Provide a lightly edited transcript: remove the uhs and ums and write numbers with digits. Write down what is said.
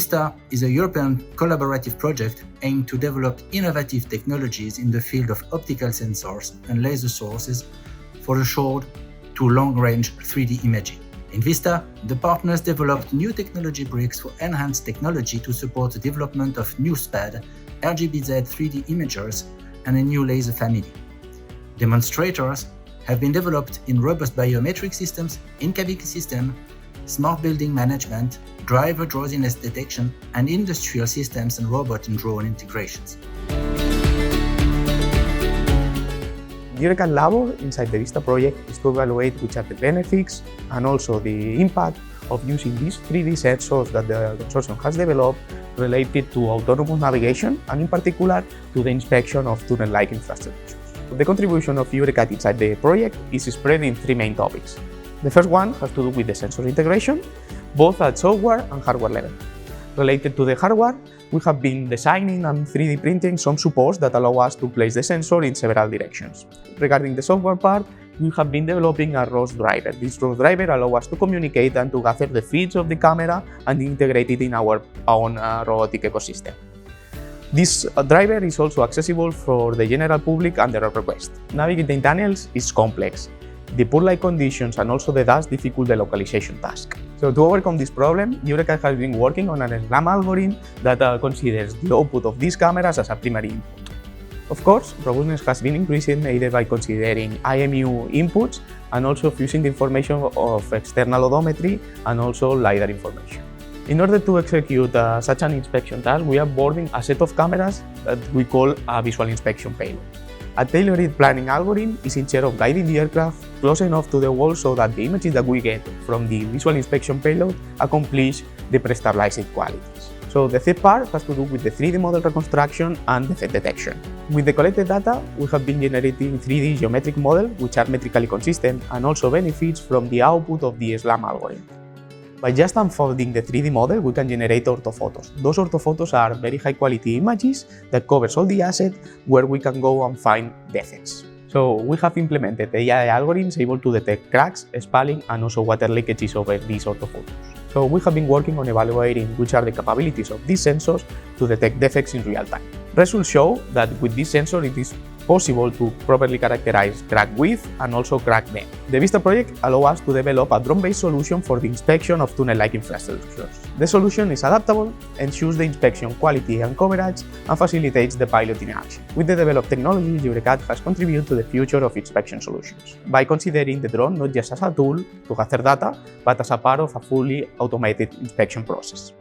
VIZTA is a European collaborative project aimed to develop innovative technologies in the field of optical sensors and laser sources for the short to long-range 3D imaging. In VIZTA, the partners developed new technology bricks for enhanced technology to support the development of new SPAD, RGBZ 3D imagers, and a new laser family. Demonstrators have been developed in robust biometric systems, in-cabin system, smart building management, driver drowsiness detection, and industrial systems and robot and drone integrations. The EURECAD Labo inside the VIZTA project is to evaluate which are the benefits and also the impact of using these 3D sensors that the consortium has developed related to autonomous navigation and in particular to the inspection of tunnel-like infrastructures. The contribution of EURECAD inside the project is spread in three main topics. The first one has to do with the sensor integration, both at software and hardware level. Related to the hardware, we have been designing and 3D printing some supports that allow us to place the sensor in several directions. Regarding the software part, we have been developing a ROS driver. This ROS driver allows us to communicate and to gather the feeds of the camera and integrate it in our own robotic ecosystem. This driver is also accessible for the general public under a request. Navigating tunnels is complex. The poor light conditions and also the dust difficult the localization task. So to overcome this problem, EURECAD has been working on an SLAM algorithm that considers the output of these cameras as a primary input. Of course, robustness has been increasing either by considering IMU inputs and also fusing the information of external odometry and also LiDAR information. In order to execute such an inspection task, we are boarding a set of cameras that we call a visual inspection payload. A tailored planning algorithm is in charge of guiding the aircraft close enough to the wall so that the images that we get from the visual inspection payload accomplish the pre-stabilized qualities. So the third part has to do with the 3D model reconstruction and defect detection. With the collected data, we have been generating 3D geometric models which are metrically consistent and also benefits from the output of the SLAM algorithm. By just unfolding the 3D model, we can generate orthophotos. Those orthophotos are very high quality images that covers all the assets where we can go and find defects. So we have implemented AI algorithms able to detect cracks, spalling, and also water leakages over these orthophotos. So we have been working on evaluating which are the capabilities of these sensors to detect defects in real time. Results show that with this sensor it is possible to properly characterize crack width and also crack depth. The VIZTA project allows us to develop a drone-based solution for the inspection of tunnel-like infrastructures. The solution is adaptable, ensures the inspection quality and coverage, and facilitates the pilot in action. With the developed technology, EURECAD has contributed to the future of inspection solutions by considering the drone not just as a tool to gather data, but as a part of a fully automated inspection process.